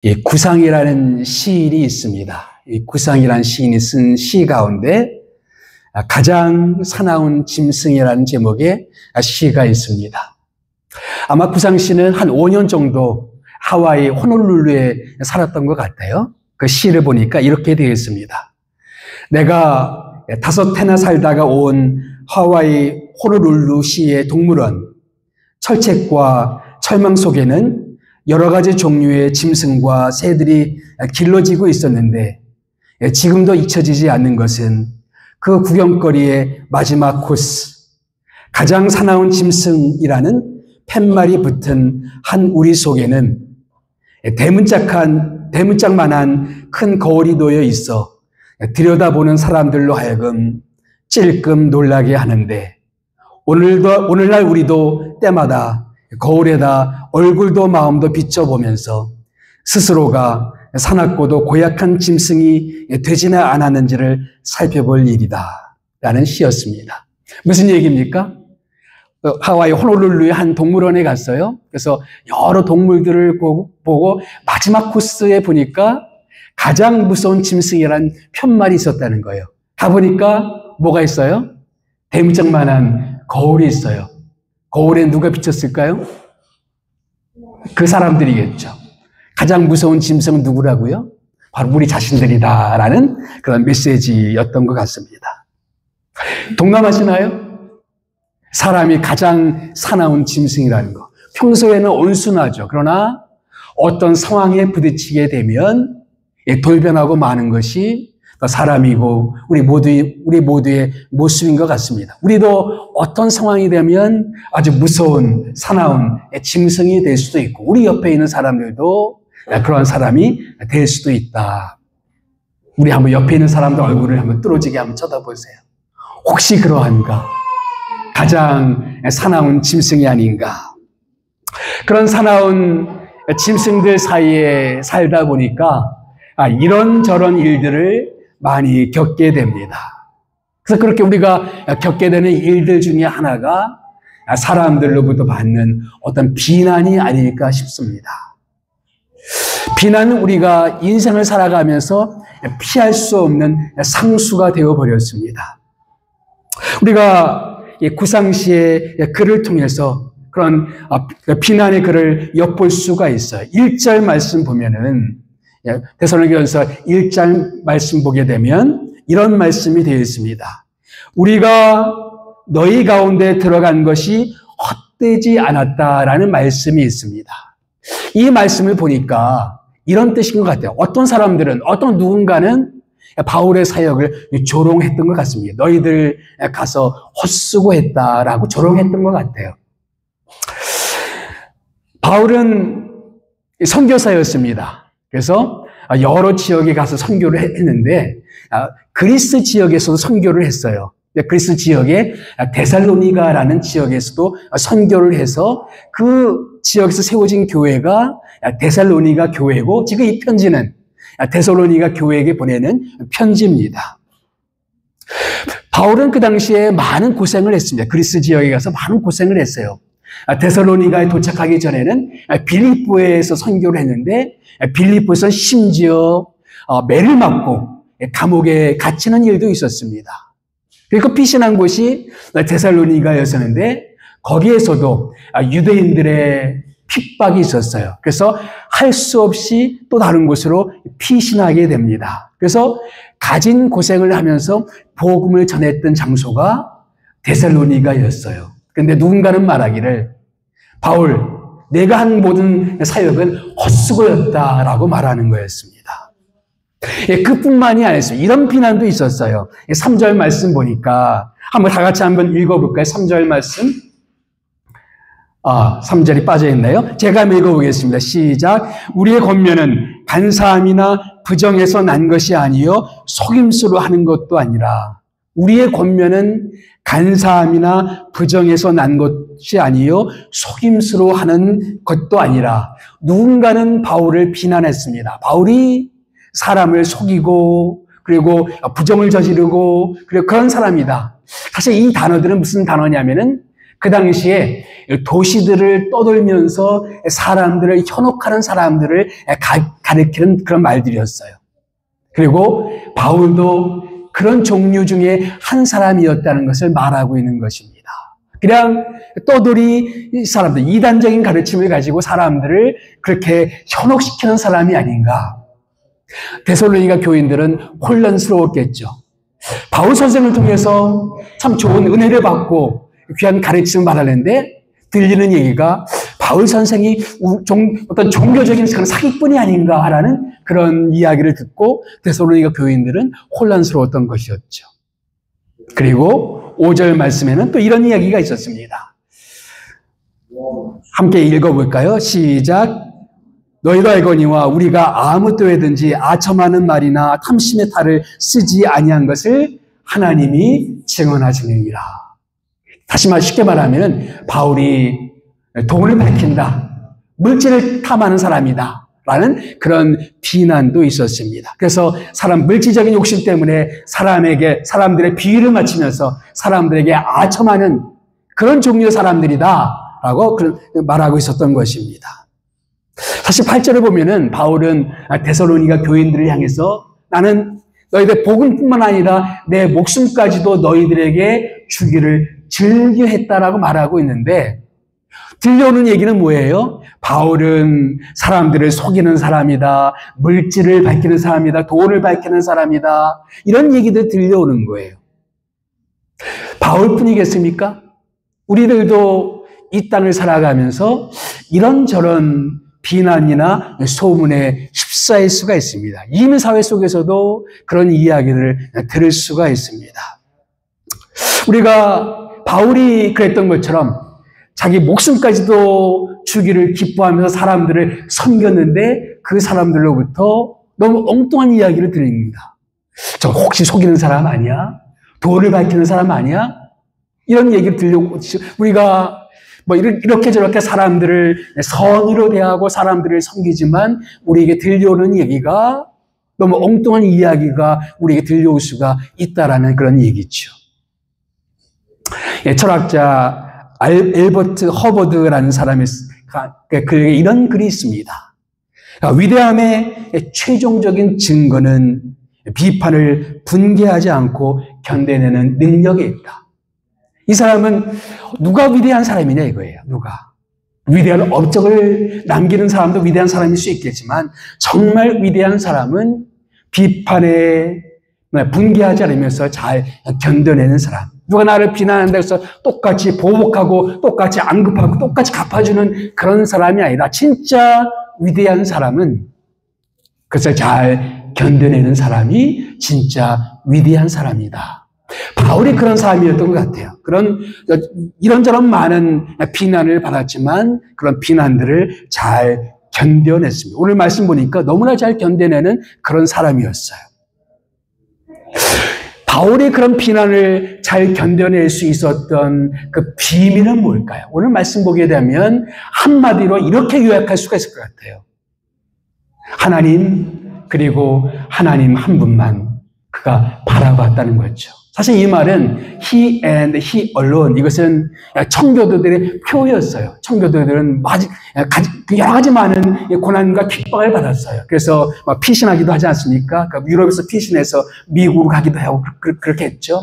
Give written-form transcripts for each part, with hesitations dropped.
이 구상이라는 시인이 있습니다. 이 구상이라는 시인이 쓴 시 가운데 가장 사나운 짐승이라는 제목의 시가 있습니다. 아마 구상 씨는 한 5년 정도 하와이 호놀룰루에 살았던 것 같아요. 그 시를 보니까 이렇게 되어 있습니다. 내가 5해나 살다가 온 하와이 호놀룰루시의 동물원, 철책과 철망 속에는 여러 가지 종류의 짐승과 새들이 길러지고 있었는데 지금도 잊혀지지 않는 것은 그 구경거리의 마지막 코스, 가장 사나운 짐승이라는 팻말이 붙은 한 우리 속에는 대문짝만한 큰 거울이 놓여 있어 들여다보는 사람들로 하여금 찔끔 놀라게 하는데 오늘날 우리도 때마다 거울에다 얼굴도 마음도 비춰보면서 스스로가 사납고도 고약한 짐승이 되지는 않았는지를 살펴볼 일이다 라는 시였습니다. 무슨 얘기입니까? 하와이 호놀룰루의 한 동물원에 갔어요. 그래서 여러 동물들을 보고 마지막 코스에 보니까 가장 무서운 짐승이란 팻말이 있었다는 거예요. 가보니까 뭐가 있어요? 대문짝만한 거울이 있어요. 거울에 누가 비쳤을까요? 그 사람들이겠죠. 가장 무서운 짐승은 누구라고요? 바로 우리 자신들이다라는 그런 메시지였던 것 같습니다. 동감하시나요? 사람이 가장 사나운 짐승이라는 거. 평소에는 온순하죠. 그러나 어떤 상황에 부딪히게 되면 돌변하고 마는 것이 사람이고 우리 모두의 모습인 것 같습니다. 우리도 어떤 상황이 되면 아주 무서운 사나운 짐승이 될 수도 있고 우리 옆에 있는 사람들도 그런 사람이 될 수도 있다. 우리 한번 옆에 있는 사람들 얼굴을 한번 뚫어지게 한번 쳐다보세요. 혹시 그러한가? 가장 사나운 짐승이 아닌가? 그런 사나운 짐승들 사이에 살다 보니까 이런저런 일들을 많이 겪게 됩니다. 그래서 그렇게 우리가 겪게 되는 일들 중에 하나가 사람들로부터 받는 어떤 비난이 아닐까 싶습니다. 비난은 우리가 인생을 살아가면서 피할 수 없는 상수가 되어버렸습니다. 우리가 구상시의 글을 통해서 그런 비난의 글을 엿볼 수가 있어요. 1절 말씀 보면은 데살로니가전서 1장 말씀 보게 되면 이런 말씀이 되어 있습니다. 우리가 너희 가운데 들어간 것이 헛되지 않았다라는 말씀이 있습니다. 이 말씀을 보니까 이런 뜻인 것 같아요. 어떤 사람들은, 어떤 누군가는 바울의 사역을 조롱했던 것 같습니다. 너희들 가서 헛수고했다라고 조롱했던 것 같아요. 바울은 선교사였습니다. 그래서 여러 지역에 가서 선교를 했는데 그리스 지역에서도 선교를 했어요. 그리스 지역의 데살로니가라는 지역에서도 선교를 해서 그 지역에서 세워진 교회가 데살로니가 교회고 지금 이 편지는 데살로니가 교회에게 보내는 편지입니다. 바울은 그 당시에 많은 고생을 했습니다. 그리스 지역에 가서 많은 고생을 했어요. 데살로니가에 도착하기 전에는 빌립보에서 선교를 했는데 빌립보에서는 심지어 매를 맞고 감옥에 갇히는 일도 있었습니다. 그리고 피신한 곳이 데살로니가였었는데 거기에서도 유대인들의 핍박이 있었어요. 그래서 할 수 없이 또 다른 곳으로 피신하게 됩니다. 그래서 가진 고생을 하면서 복음을 전했던 장소가 데살로니가였어요. 그런데 누군가는 말하기를 바울, 내가 한 모든 사역은 헛수고였다라고 말하는 거였습니다. 그뿐만이 아니었어요. 이런 비난도 있었어요. 3절 말씀 보니까 한번 다 같이 한번 읽어볼까요? 3절 말씀. 3절이 빠져있나요? 제가 한번 읽어보겠습니다. 시작. 우리의 권면은 간사함이나 부정에서 난 것이 아니요 속임수로 하는 것도 아니라 우리의 권면은 간사함이나 부정에서 난 것이 아니요 속임수로 하는 것도 아니라 누군가는 바울을 비난했습니다. 바울이 사람을 속이고 그리고 부정을 저지르고 그리고 그런 사람이다. 사실 이 단어들은 무슨 단어냐면은 그 당시에 도시들을 떠돌면서 사람들을 현혹하는 사람들을 가리키는 그런 말들이었어요. 그리고 바울도 그런 종류 중에 한 사람이었다는 것을 말하고 있는 것입니다. 그냥 떠돌이 사람들, 이단적인 가르침을 가지고 사람들을 그렇게 현혹시키는 사람이 아닌가. 데살로니가 교인들은 혼란스러웠겠죠. 바울 선생을 통해서 참 좋은 은혜를 받고 귀한 가르침을 받았는데 들리는 얘기가 바울 선생이 어떤 종교적인 그런 사기꾼이 아닌가라는 그런 이야기를 듣고 데살로니가 교인들은 혼란스러웠던 것이었죠. 그리고 5절 말씀에는 또 이런 이야기가 있었습니다. 함께 읽어볼까요? 시작. 너희도 알거니와 우리가 아무 때에든지 아첨하는 말이나 탐심의 탈을 쓰지 아니한 것을 하나님이 증언하시느니라. 다시 쉽게 말하면 바울이 돈을 밝힌다, 물질을 탐하는 사람이다 라는 그런 비난도 있었습니다. 그래서 물질적인 욕심 때문에 사람들의 비위를 맞추면서 사람들에게 아첨하는 그런 종류의 사람들이다 라고 말하고 있었던 것입니다. 사실 8절을 보면은 바울은 데살로니가 교인들을 향해서 나는 너희들 복음뿐만 아니라 내 목숨까지도 너희들에게 주기를 즐겨했다라고 말하고 있는데 들려오는 얘기는 뭐예요? 바울은 사람들을 속이는 사람이다. 물질을 밝히는 사람이다. 돈을 밝히는 사람이다. 이런 얘기들 들려오는 거예요. 바울뿐이겠습니까? 우리들도 이 땅을 살아가면서 이런저런 비난이나 소문에 휩싸일 수가 있습니다. 이민 사회 속에서도 그런 이야기를 들을 수가 있습니다. 우리가 바울이 그랬던 것처럼 자기 목숨까지도 주기를 기뻐하면서 사람들을 섬겼는데 그 사람들로부터 너무 엉뚱한 이야기를 들립니다. 저 혹시 속이는 사람 아니야? 돈을 밝히는 사람 아니야? 이런 얘기를 들려오고 우리가 이렇게 저렇게 사람들을 선의로 대하고 사람들을 섬기지만 우리에게 들려오는 얘기가 너무 엉뚱한 이야기가 우리에게 들려올 수가 있다라는 그런 얘기죠. 철학자 엘버트 허버드라는 사람의 그에게 이런 글이 있습니다. 위대함의 최종적인 증거는 비판을 분개하지 않고 견뎌내는 능력에 있다. 이 사람은 누가 위대한 사람이냐 이거예요. 누가. 위대한 업적을 남기는 사람도 위대한 사람일 수 있겠지만 정말 위대한 사람은 비판에 분개하지 않으면서 잘 견뎌내는 사람. 누가 나를 비난한다 해서 똑같이 보복하고 똑같이 언급하고 똑같이 갚아주는 그런 사람이 아니라 진짜 위대한 사람은 그것을 잘 견뎌내는 사람이 진짜 위대한 사람이다. 바울이 그런 사람이었던 것 같아요. 이런저런 많은 비난을 받았지만 그런 비난들을 잘 견뎌냈습니다. 오늘 말씀 보니까 너무나 잘 견뎌내는 그런 사람이었어요. 바울이 그런 비난을 잘 견뎌낼 수 있었던 그 비밀은 뭘까요? 오늘 말씀 보게 되면 한마디로 이렇게 요약할 수가 있을 것 같아요. 하나님, 그리고 하나님 한 분만 그가 바라봤다는 거죠. 사실 이 말은 he and he alone, 이것은 청교도들의 표였어요. 청교도들은 여러 가지 많은 고난과 핍박을 받았어요. 그래서 피신하기도 하지 않습니까? 유럽에서 피신해서 미국으로 가기도 하고 그렇게 했죠.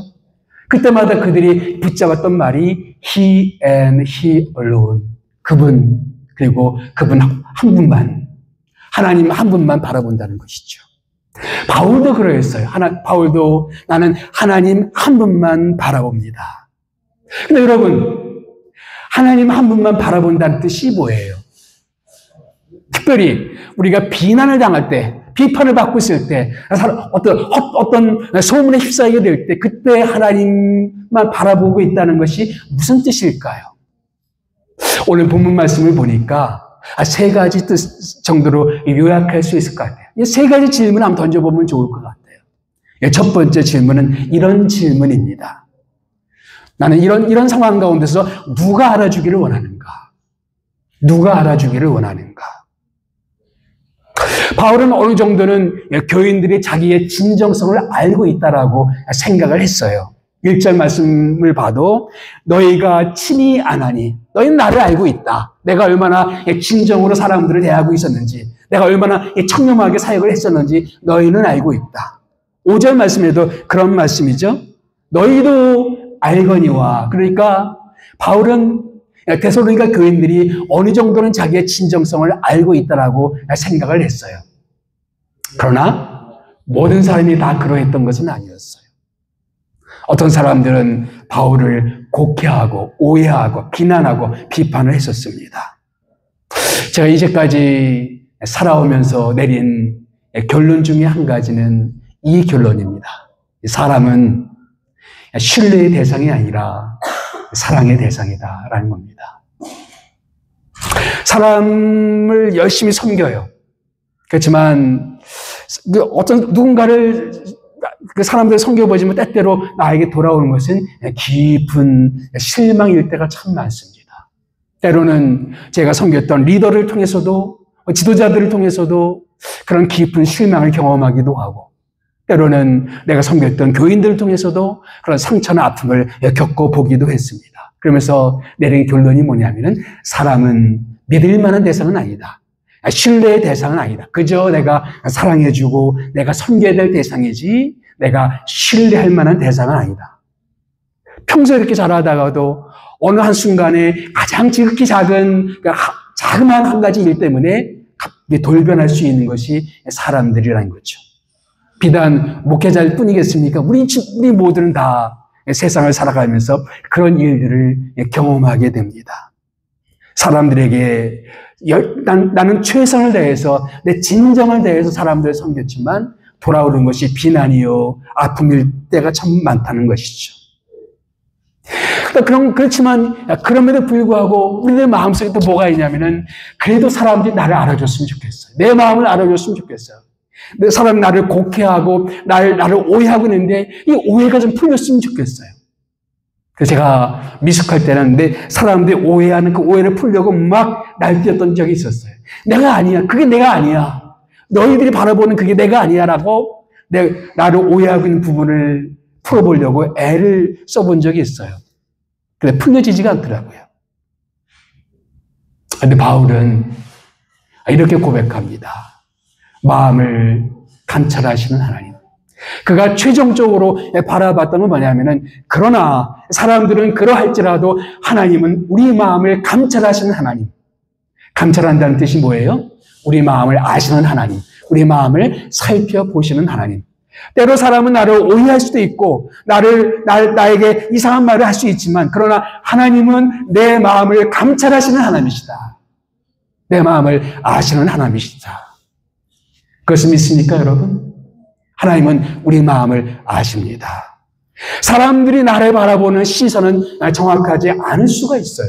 그때마다 그들이 붙잡았던 말이 he and he alone, 그분, 그리고 그분 한 분만, 하나님 한 분만 바라본다는 것이죠. 바울도 그러했어요. 바울도 나는 하나님 한 분만 바라봅니다. 근데 여러분, 하나님 한 분만 바라본다는 뜻이 뭐예요? 특별히 우리가 비난을 당할 때, 비판을 받고 있을 때, 어떤 소문에 휩싸이게 될 때, 그때 하나님만 바라보고 있다는 것이 무슨 뜻일까요? 오늘 본문 말씀을 보니까 세 가지 뜻 정도로 요약할 수 있을 것 같아요. 이 세 가지 질문을 한번 던져보면 좋을 것 같아요. 첫 번째 질문은 이런 질문입니다. 나는 이런 상황 가운데서 누가 알아주기를 원하는가? 누가 알아주기를 원하는가? 바울은 어느 정도는 교인들이 자기의 진정성을 알고 있다라고 생각을 했어요. 1절 말씀을 봐도 너희가 친히 아나니 너희는 나를 알고 있다. 내가 얼마나 진정으로 사람들을 대하고 있었는지, 내가 얼마나 청렴하게 사역을 했었는지 너희는 알고 있다. 5절 말씀에도 그런 말씀이죠. 너희도 알거니와. 그러니까 바울은 데살로니가 교인들이 어느 정도는 자기의 진정성을 알고 있다라고 생각을 했어요. 그러나 모든 사람이 다 그러했던 것은 아니었어요. 어떤 사람들은 바울을 곡해하고 오해하고 비난하고 비판을 했었습니다. 제가 이제까지 살아오면서 내린 결론 중에 한 가지는 이 결론입니다. 사람은 신뢰의 대상이 아니라 사랑의 대상이다라는 겁니다. 사람을 열심히 섬겨요. 그렇지만 어떤 누군가를 그 사람들 섬겨보지만 때때로 나에게 돌아오는 것은 깊은 실망일 때가 참 많습니다. 때로는 제가 섬겼던 리더를 통해서도 지도자들을 통해서도 그런 깊은 실망을 경험하기도 하고, 때로는 내가 섬겼던 교인들을 통해서도 그런 상처나 아픔을 겪어보기도 했습니다. 그러면서 내린 결론이 뭐냐면은 사람은 믿을 만한 대상은 아니다. 신뢰의 대상은 아니다. 그저 내가 사랑해주고 내가 섬겨야 될 대상이지 내가 신뢰할 만한 대상은 아니다. 평소에 이렇게 잘하다가도 어느 한순간에 가장 지극히 자그마한 한 가지 일 때문에 갑자기 돌변할 수 있는 것이 사람들이라는 거죠. 비단 목회자일 뿐이겠습니까? 우리 모두는 다 세상을 살아가면서 그런 일들을 경험하게 됩니다. 사람들에게 나는 최선을 다해서 내 진정을 다해서 사람들을 섬겼지만 돌아오는 것이 비난이요 아픔일 때가 참 많다는 것이죠. 그렇지만 그럼에도 불구하고 우리들 마음속에 또 뭐가 있냐면은 그래도 사람들이 나를 알아줬으면 좋겠어요. 내 마음을 알아줬으면 좋겠어요. 사람이 나를 곡해하고 나를 오해하고 있는데 이 오해가 좀 풀렸으면 좋겠어요. 그래서 제가 미숙할 때는 사람들이 오해하는 그 오해를 풀려고 막 날뛰었던 적이 있었어요. 내가 아니야. 그게 내가 아니야. 너희들이 바라보는 그게 내가 아니야 라고 나를 오해하고 있는 부분을 풀어보려고 애를 써본 적이 있어요. 근데 풀려지지가 않더라고요. 근데 바울은 이렇게 고백합니다. 마음을 감찰하시는 하나님. 그가 최종적으로 바라봤던 건 뭐냐면은 그러나 사람들은 그러할지라도 하나님은 우리 마음을 감찰하시는 하나님. 감찰한다는 뜻이 뭐예요? 우리 마음을 아시는 하나님. 우리 마음을 살펴보시는 하나님. 때로 사람은 나를 오해할 수도 있고 나에게 이상한 말을 할 수 있지만 그러나 하나님은 내 마음을 감찰하시는 하나님이시다. 내 마음을 아시는 하나님이시다. 그것을 믿습니까, 여러분? 하나님은 우리 마음을 아십니다. 사람들이 나를 바라보는 시선은 정확하지 않을 수가 있어요.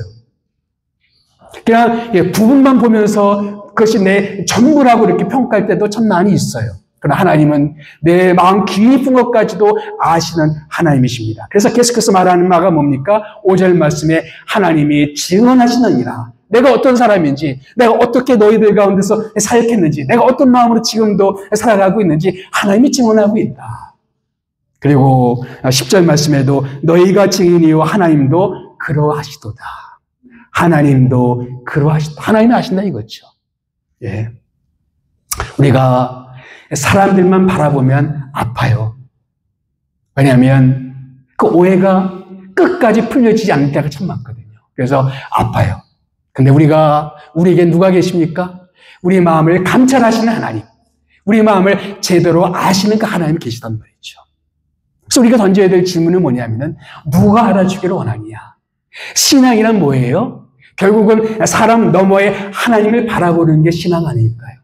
그냥 부분만 보면서 그것이 내 전부라고 이렇게 평가할 때도 참 많이 있어요. 그러나 하나님은 내 마음 깊은 것까지도 아시는 하나님이십니다. 그래서 계속해서 말하는 바가 뭡니까? 5절 말씀에 하나님이 증언하시느니라. 내가 어떤 사람인지, 내가 어떻게 너희들 가운데서 사역했는지, 내가 어떤 마음으로 지금도 살아가고 있는지 하나님이 증언하고 있다. 그리고 10절 말씀에도 너희가 증인이요 하나님도 그러하시도다. 하나님도 그러하시도다. 하나님이 아신다 이거죠. 예. 우리가 사람들만 바라보면 아파요. 왜냐하면 그 오해가 끝까지 풀려지지 않을 때가 참 많거든요. 그래서 아파요. 근데 우리에게 누가 계십니까? 우리 마음을 감찰하시는 하나님. 우리 마음을 제대로 아시는 그 하나님이 계시단 말이죠. 그래서 우리가 던져야 될 질문은 뭐냐면은 누가 알아주기를 원하느냐? 신앙이란 뭐예요? 결국은 사람 너머에 하나님을 바라보는 게 신앙 아닐까요?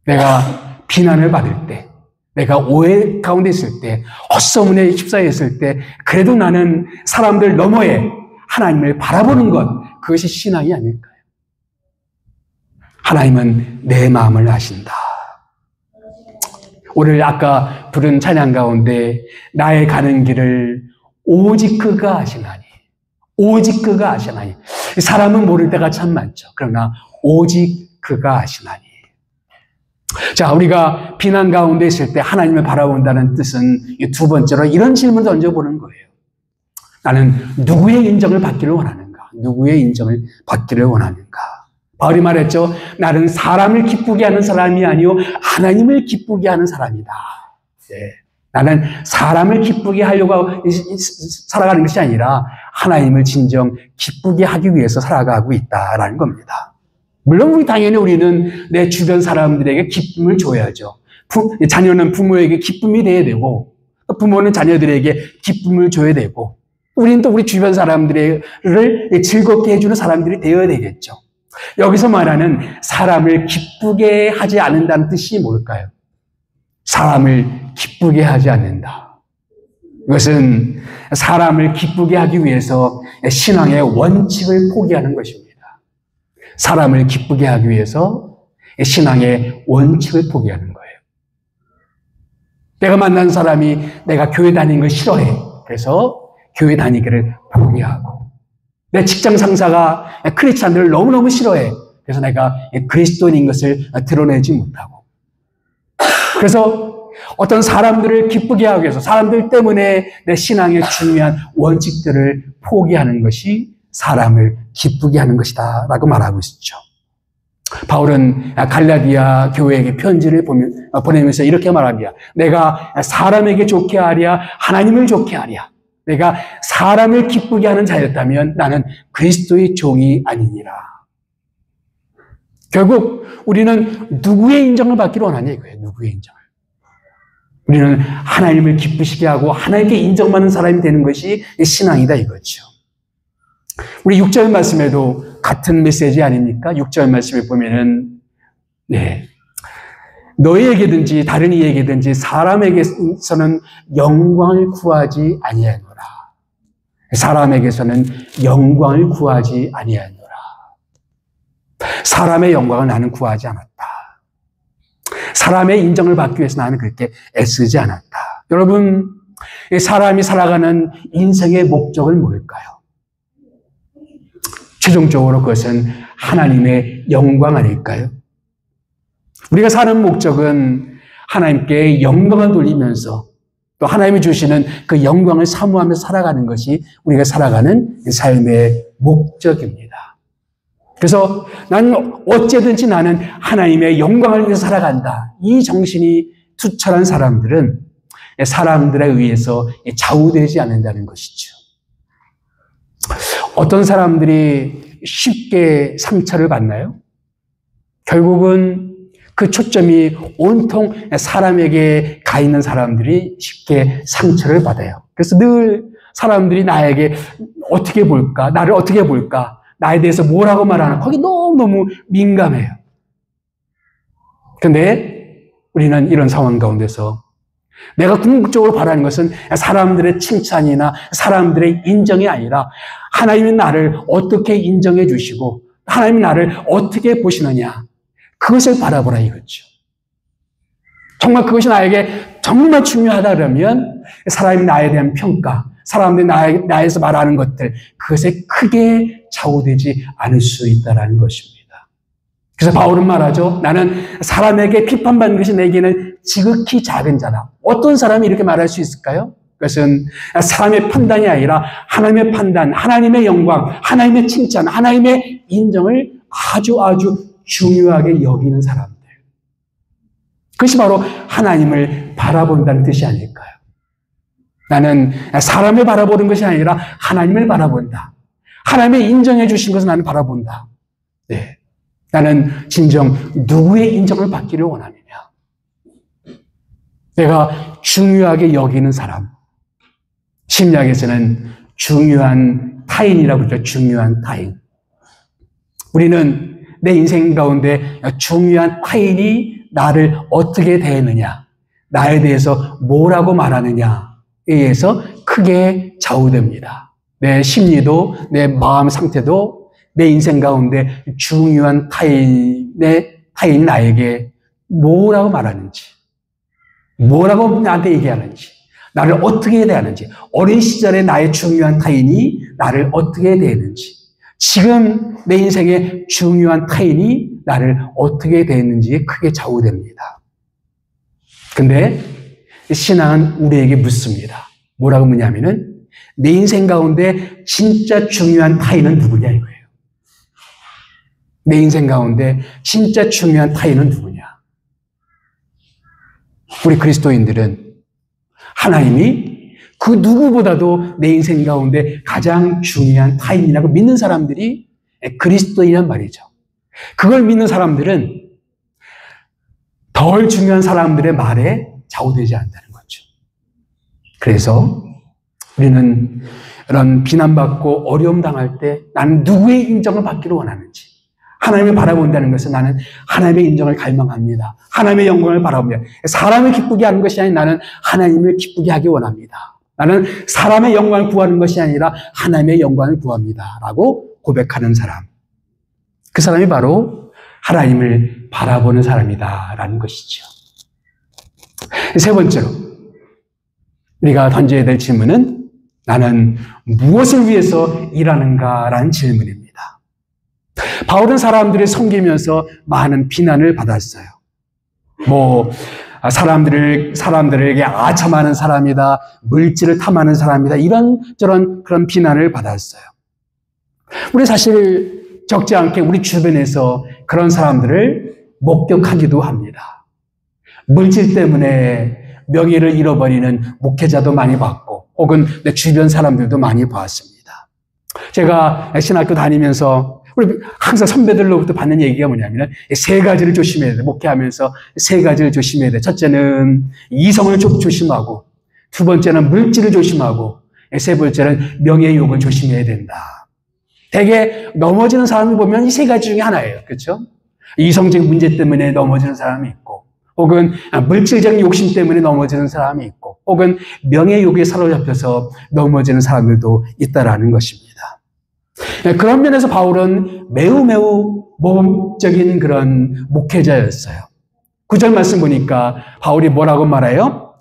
내가 비난을 받을 때, 내가 오해 가운데 있을 때, 헛소문에 휩싸였을 때, 그래도 나는 사람들 너머에 하나님을 바라보는 것, 그것이 신앙이 아닐까요? 하나님은 내 마음을 아신다. 오늘 아까 부른 찬양 가운데 나의 가는 길을 오직 그가 아시나니, 오직 그가 아시나니. 사람은 모를 때가 참 많죠. 그러나 오직 그가 아시나니. 자, 우리가 비난 가운데 있을 때 하나님을 바라본다는 뜻은 두 번째로 이런 질문을 던져보는 거예요. 나는 누구의 인정을 받기를 원하는가? 누구의 인정을 받기를 원하는가? 바울이 말했죠. 나는 사람을 기쁘게 하는 사람이 아니요 하나님을 기쁘게 하는 사람이다. 예. 나는 사람을 기쁘게 하려고 살아가는 것이 아니라 하나님을 진정 기쁘게 하기 위해서 살아가고 있다라는 겁니다. 물론 당연히 우리는 내 주변 사람들에게 기쁨을 줘야죠. 자녀는 부모에게 기쁨이 돼야 되고 부모는 자녀들에게 기쁨을 줘야 되고 우리는 또 우리 주변 사람들을 즐겁게 해주는 사람들이 되어야 되겠죠. 여기서 말하는 사람을 기쁘게 하지 않는다는 뜻이 뭘까요? 사람을 기쁘게 하지 않는다. 이것은 사람을 기쁘게 하기 위해서 신앙의 원칙을 포기하는 것입니다. 사람을 기쁘게 하기 위해서 신앙의 원칙을 포기하는 거예요. 내가 만난 사람이 내가 교회 다니는 걸 싫어해. 그래서 교회 다니기를 포기하고 내 직장 상사가 크리스찬들을 너무너무 싫어해. 그래서 내가 그리스도인인 것을 드러내지 못하고 그래서 어떤 사람들을 기쁘게 하기 위해서 사람들 때문에 내 신앙의 중요한 원칙들을 포기하는 것이 사람을 기쁘게 하는 것이다 라고 말하고 있죠. 바울은 갈라디아 교회에게 편지를 보내면서 이렇게 말합니다. 내가 사람에게 좋게 하랴 하나님을 좋게 하랴. 내가 사람을 기쁘게 하는 자였다면 나는 그리스도의 종이 아니니라. 결국 우리는 누구의 인정을 받기를 원하냐 이거예요. 누구의 인정을. 우리는 하나님을 기쁘시게 하고 하나님께 인정받는 사람이 되는 것이 신앙이다 이거죠. 우리 6절 말씀에도 같은 메시지 아닙니까? 6절 말씀에 보면은 너희에게든지 다른 이에게든지 사람에게서는 영광을 구하지 아니하노라. 사람에게서는 영광을 구하지 아니하노라. 사람의 영광을 나는 구하지 않았다. 사람의 인정을 받기 위해서 나는 그렇게 애쓰지 않았다. 여러분, 사람이 살아가는 인생의 목적은 뭘까요? 최종적으로 그것은 하나님의 영광 아닐까요? 우리가 사는 목적은 하나님께 영광을 돌리면서 또 하나님이 주시는 그 영광을 사모하며 살아가는 것이 우리가 살아가는 삶의 목적입니다. 그래서 나는 어쨌든지 나는 하나님의 영광을 위해서 살아간다. 이 정신이 투철한 사람들은 사람들에 의해서 좌우되지 않는다는 것이죠. 어떤 사람들이 쉽게 상처를 받나요? 결국은 그 초점이 온통 사람에게 가 있는 사람들이 쉽게 상처를 받아요. 그래서 늘 사람들이 나에게 어떻게 볼까? 나를 어떻게 볼까? 나에 대해서 뭐라고 말하나? 거기 너무너무 민감해요. 그런데 우리는 이런 상황 가운데서 내가 궁극적으로 바라는 것은 사람들의 칭찬이나 사람들의 인정이 아니라 하나님이 나를 어떻게 인정해 주시고 하나님이 나를 어떻게 보시느냐 그것을 바라보라 이거죠. 정말 그것이 나에게 정말 중요하다 그러면 사람이 나에 대한 평가, 사람들이 나에서 말하는 것들 그것에 크게 좌우되지 않을 수 있다는 것입니다. 그래서 바울은 말하죠. 나는 사람에게 비판받는 것이 내게는 지극히 작은 자다. 어떤 사람이 이렇게 말할 수 있을까요? 그것은 사람의 판단이 아니라 하나님의 판단, 하나님의 영광, 하나님의 칭찬, 하나님의 인정을 아주 중요하게 여기는 사람들. 그것이 바로 하나님을 바라본다는 뜻이 아닐까요? 나는 사람을 바라보는 것이 아니라 하나님을 바라본다. 하나님의 인정해 주신 것을 나는 바라본다. 네. 나는 진정 누구의 인정을 받기를 원하느냐. 내가 중요하게 여기는 사람. 심리학에서는 중요한 타인이라고 그러죠. 중요한 타인. 우리는 내 인생 가운데 중요한 타인이 나를 어떻게 대했느냐, 나에 대해서 뭐라고 말하느냐에 의해서 크게 좌우됩니다. 내 심리도, 내 마음 상태도 내 인생 가운데 중요한 타인 나에게 뭐라고 말하는지, 뭐라고 나한테 얘기하는지, 나를 어떻게 대하는지, 어린 시절에 나의 중요한 타인이 나를 어떻게 대했는지, 지금 내 인생의 중요한 타인이 나를 어떻게 대했는지에 크게 좌우됩니다. 근데 신앙은 우리에게 묻습니다. 뭐라고 묻냐면은 내 인생 가운데 진짜 중요한 타인은 누구냐 이거예요. 내 인생 가운데 진짜 중요한 타인은 누구냐. 우리 그리스도인들은 하나님이 그 누구보다도 내 인생 가운데 가장 중요한 타인이라고 믿는 사람들이 그리스도인이란 말이죠. 그걸 믿는 사람들은 덜 중요한 사람들의 말에 좌우되지 않는다는 거죠. 그래서 우리는 이런 비난받고 어려움 당할 때 나는 누구의 인정을 받기를 원하는지, 하나님을 바라본다는 것은 나는 하나님의 인정을 갈망합니다. 하나님의 영광을 바라봅니다. 사람을 기쁘게 하는 것이 아닌 나는 하나님을 기쁘게 하기 원합니다. 나는 사람의 영광을 구하는 것이 아니라 하나님의 영광을 구합니다. 라고 고백하는 사람. 그 사람이 바로 하나님을 바라보는 사람이다. 라는 것이죠. 세 번째로 우리가 던져야 될 질문은 나는 무엇을 위해서 일하는가? 라는 질문입니다. 바울은 사람들을 섬기면서 많은 비난을 받았어요. 사람들에게 아첨하는 사람이다, 물질을 탐하는 사람이다, 이런저런 그런 비난을 받았어요. 우리 사실 적지 않게 우리 주변에서 그런 사람들을 목격하기도 합니다. 물질 때문에 명예를 잃어버리는 목회자도 많이 봤고, 혹은 내 주변 사람들도 많이 봤습니다. 제가 신학교 다니면서 우리 항상 선배들로부터 받는 얘기가 뭐냐면 세 가지를 조심해야 돼. 목회하면서 세 가지를 조심해야 돼. 첫째는 이성을 조심하고, 두 번째는 물질을 조심하고, 세 번째는 명예욕을 조심해야 된다. 대개 넘어지는 사람을 보면 이 세 가지 중에 하나예요. 그렇죠? 이성적 문제 때문에 넘어지는 사람이 있고, 혹은 물질적 욕심 때문에 넘어지는 사람이 있고, 혹은 명예욕에 사로잡혀서 넘어지는 사람들도 있다라는 것입니다. 그런 면에서 바울은 매우 모범적인 그런 목회자였어요. 9절 말씀 보니까 바울이 뭐라고 말해요?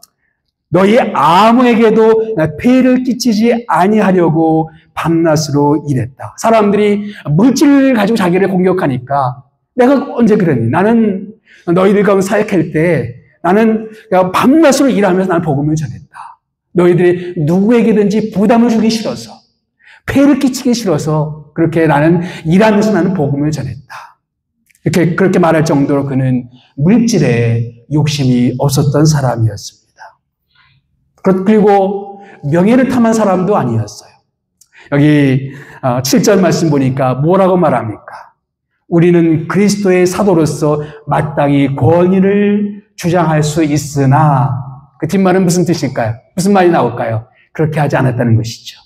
너희 아무에게도 폐를 끼치지 아니하려고 밤낮으로 일했다. 사람들이 물질을 가지고 자기를 공격하니까 내가 언제 그랬니? 나는 너희들 가운데 사역할 때 나는 밤낮으로 일하면서 나는 복음을 전했다. 너희들이 누구에게든지 부담을 주기 싫어서, 폐를 끼치기 싫어서 그렇게 나는 일하면서 나는 복음을 전했다. 그렇게 말할 정도로 그는 물질에 욕심이 없었던 사람이었습니다. 그리고 명예를 탐한 사람도 아니었어요. 여기 7절 말씀 보니까 뭐라고 말합니까? 우리는 그리스도의 사도로서 마땅히 권위를 주장할 수 있으나, 그 뒷말은 무슨 뜻일까요? 무슨 말이 나올까요? 그렇게 하지 않았다는 것이죠.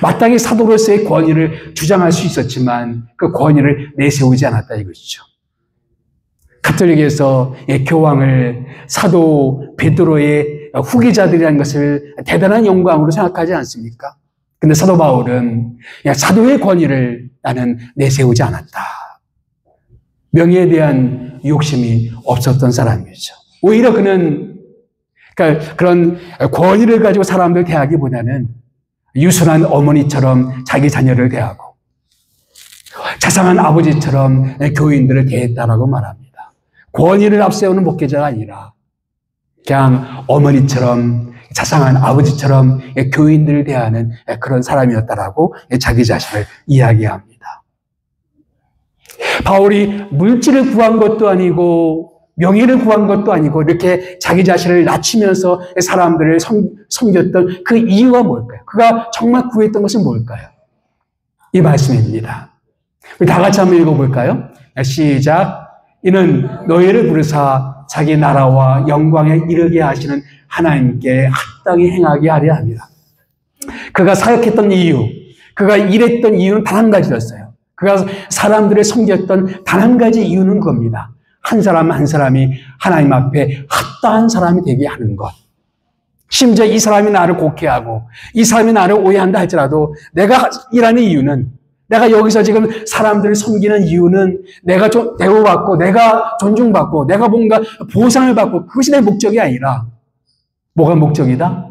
마땅히 사도로서의 권위를 주장할 수 있었지만 그 권위를 내세우지 않았다 이것이죠. 가톨릭에서 교황을 사도 베드로의 후계자들이라는 것을 대단한 영광으로 생각하지 않습니까? 근데 사도 바울은 사도의 권위를 나는 내세우지 않았다. 명예에 대한 욕심이 없었던 사람이죠. 오히려 그는 그런 권위를 가지고 사람들 대하기보다는 유순한 어머니처럼 자기 자녀를 대하고 자상한 아버지처럼 교인들을 대했다라고 말합니다. 권위를 앞세우는 목회자가 아니라 그냥 어머니처럼 자상한 아버지처럼 교인들을 대하는 그런 사람이었다라고 자기 자신을 이야기합니다. 바울이 물질을 구한 것도 아니고 명예를 구한 것도 아니고 이렇게 자기 자신을 낮추면서 사람들을 섬겼던 그 이유가 뭘까요? 그가 정말 구했던 것은 뭘까요? 이 말씀입니다. 우리 다 같이 한번 읽어볼까요? 시작. 이는 너희를 부르사 자기 나라와 영광에 이르게 하시는 하나님께 합당히 행하게 하려 합니다. 그가 사역했던 이유, 그가 일했던 이유는 단 한 가지였어요. 그가 사람들을 섬겼던 단 한 가지 이유는 그겁니다. 한 사람 한 사람이 하나님 앞에 합당한 사람이 되게 하는 것. 심지어 이 사람이 나를 곡해하고 이 사람이 나를 오해한다 할지라도 내가 일하는 이유는, 내가 여기서 지금 사람들을 섬기는 이유는 내가 대우받고 내가 존중받고 내가 뭔가 보상을 받고 그것이 내 목적이 아니라 뭐가 목적이다?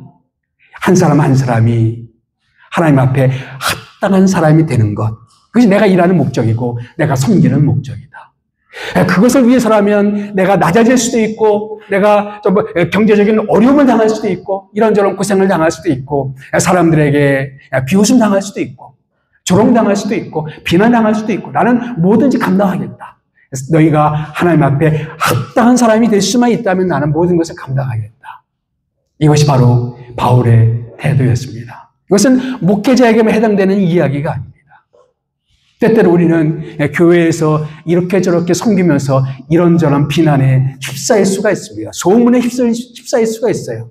한 사람 한 사람이 하나님 앞에 합당한 사람이 되는 것. 그것이 내가 일하는 목적이고 내가 섬기는 목적이다. 그것을 위해서라면 내가 낮아질 수도 있고, 내가 좀 경제적인 어려움을 당할 수도 있고, 이런저런 고생을 당할 수도 있고, 사람들에게 비웃음 당할 수도 있고, 조롱당할 수도 있고, 비난당할 수도 있고, 나는 뭐든지 감당하겠다. 너희가 하나님 앞에 합당한 사람이 될 수만 있다면 나는 모든 것을 감당하겠다. 이것이 바로 바울의 태도였습니다. 이것은 목회자에게만 해당되는 이야기가 아닙니다. 때때로 우리는 교회에서 이렇게 저렇게 섬기면서 이런저런 비난에 휩싸일 수가 있습니다. 소문에 휩싸일 수가 있어요.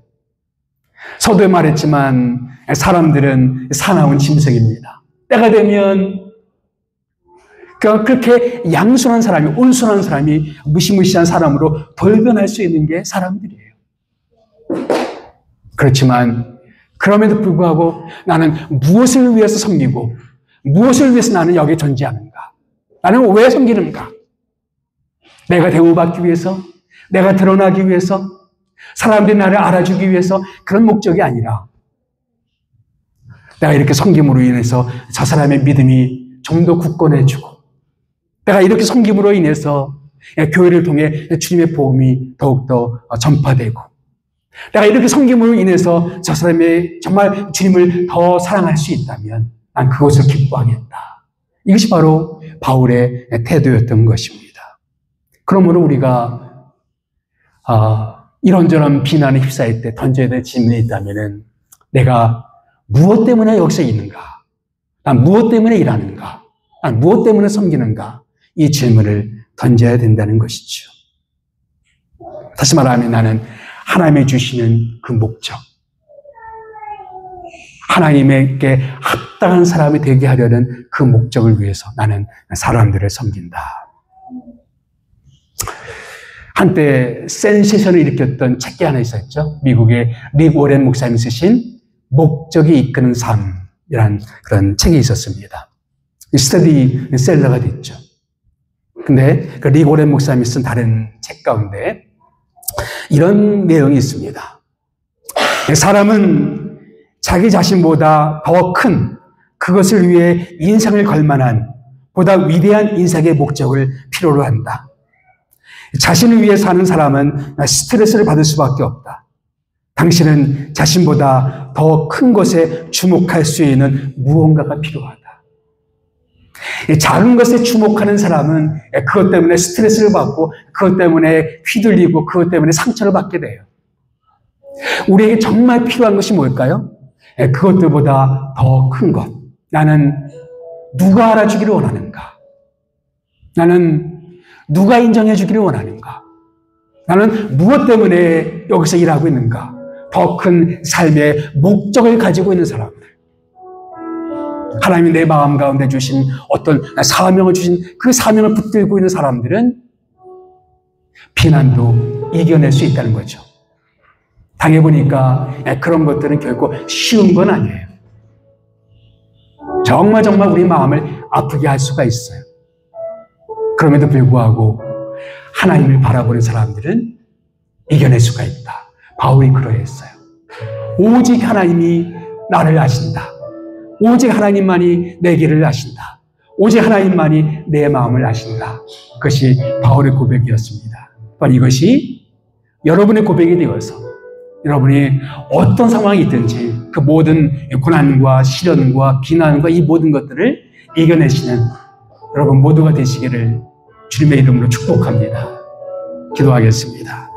서두에 말했지만 사람들은 사나운 짐승입니다. 때가 되면 그렇게 양순한 사람이, 온순한 사람이 무시무시한 사람으로 돌변할 수 있는 게 사람들이에요. 그렇지만 그럼에도 불구하고 나는 무엇을 위해서 섬기고 무엇을 위해서 나는 여기에 존재하는가? 나는 왜 섬기는가? 내가 대우받기 위해서, 내가 드러나기 위해서, 사람들이 나를 알아주기 위해서 그런 목적이 아니라 내가 이렇게 섬김으로 인해서 저 사람의 믿음이 좀 더 굳건해지고, 내가 이렇게 섬김으로 인해서 교회를 통해 주님의 복음이 더욱더 전파되고, 내가 이렇게 섬김으로 인해서 저 사람의 정말 주님을 더 사랑할 수 있다면 난 그것을 기뻐하겠다. 이것이 바로 바울의 태도였던 것입니다. 그러므로 우리가 이런저런 비난에 휩싸일 때 던져야 될 질문이 있다면 내가 무엇 때문에 여기서 있는가? 난 무엇 때문에 일하는가? 난 무엇 때문에 섬기는가? 이 질문을 던져야 된다는 것이죠. 다시 말하면 나는 하나님이 주시는 그 목적, 하나님에게 합당한 사람이 되게 하려는 그 목적을 위해서 나는 사람들을 섬긴다. 한때 센세이션을 일으켰던 책이 하나 있었죠. 미국의 릭 워렌 목사님이 쓰신 목적이 이끄는 삶이라는 그런 책이 있었습니다. 스테디셀러가 됐죠. 근데 그 릭 워렌 목사님이 쓴 다른 책 가운데 이런 내용이 있습니다. 사람은 자기 자신보다 더 큰 그것을 위해 인생을 걸 만한 보다 위대한 인생의 목적을 필요로 한다. 자신을 위해 사는 사람은 스트레스를 받을 수밖에 없다. 당신은 자신보다 더 큰 것에 주목할 수 있는 무언가가 필요하다. 작은 것에 주목하는 사람은 그것 때문에 스트레스를 받고 그것 때문에 휘둘리고 그것 때문에 상처를 받게 돼요. 우리에게 정말 필요한 것이 뭘까요? 그것들보다 더 큰 것. 나는 누가 알아주기를 원하는가? 나는 누가 인정해 주기를 원하는가? 나는 무엇 때문에 여기서 일하고 있는가? 더 큰 삶의 목적을 가지고 있는 사람들. 하나님이 내 마음 가운데 주신 어떤 사명을 주신 그 사명을 붙들고 있는 사람들은 비난도 이겨낼 수 있다는 거죠. 당해보니까 그런 것들은 결코 쉬운 건 아니에요. 정말 우리 마음을 아프게 할 수가 있어요. 그럼에도 불구하고 하나님을 바라보는 사람들은 이겨낼 수가 있다. 바울이 그러했어요. 오직 하나님이 나를 아신다. 오직 하나님만이 내 길을 아신다. 오직 하나님만이 내 마음을 아신다. 그것이 바울의 고백이었습니다. 이것이 여러분의 고백이 되어서 여러분이 어떤 상황이 있든지 그 모든 고난과 시련과 비난과 이 모든 것들을 이겨내시는 여러분 모두가 되시기를 주님의 이름으로 축복합니다. 기도하겠습니다.